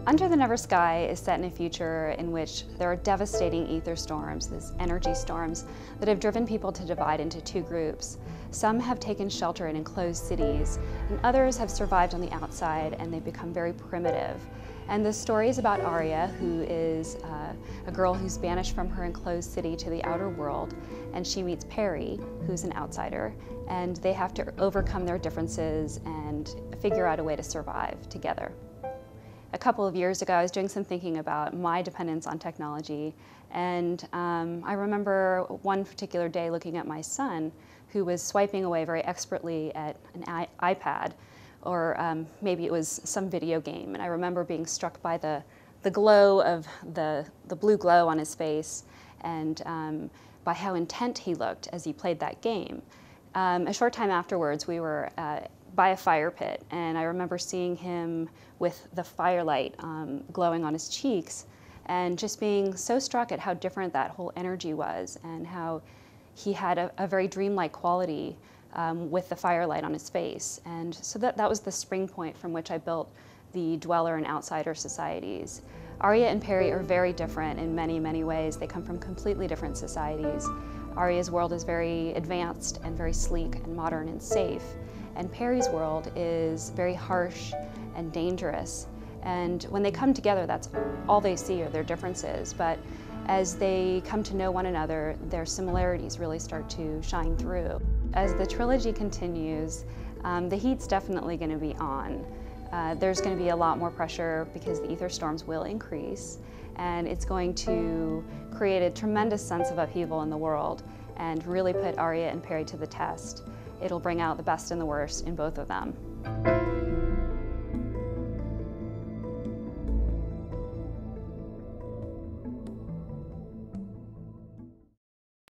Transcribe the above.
Under the Never Sky is set in a future in which there are devastating ether storms, these energy storms, that have driven people to divide into two groups. Some have taken shelter in enclosed cities, and others have survived on the outside, and they've become very primitive. And the story is about Aria, who is a girl who's banished from her enclosed city to the outer world, and she meets Perry, who's an outsider, and they have to overcome their differences and figure out a way to survive together. A couple of years ago, I was doing some thinking about my dependence on technology, and I remember one particular day looking at my son, who was swiping away very expertly at an iPad, or maybe it was some video game, and I remember being struck by the glow of the blue glow on his face, and by how intent he looked as he played that game. A short time afterwards, we were by a fire pit, and I remember seeing him with the firelight glowing on his cheeks, and just being so struck at how different that whole energy was, and how he had a very dreamlike quality with the firelight on his face. And so that was the spring point from which I built the dweller and outsider societies. Aria and Perry are very different in many, many ways. They come from completely different societies. Aria's world is very advanced and very sleek and modern and safe. And Perry's world is very harsh and dangerous. And when they come together, that's all they see are their differences. But as they come to know one another, their similarities really start to shine through. As the trilogy continues, the heat's definitely going to be on. There's going to be a lot more pressure because the ether storms will increase, and it's going to create a tremendous sense of upheaval in the world and really put Aria and Perry to the test. It'll bring out the best and the worst in both of them.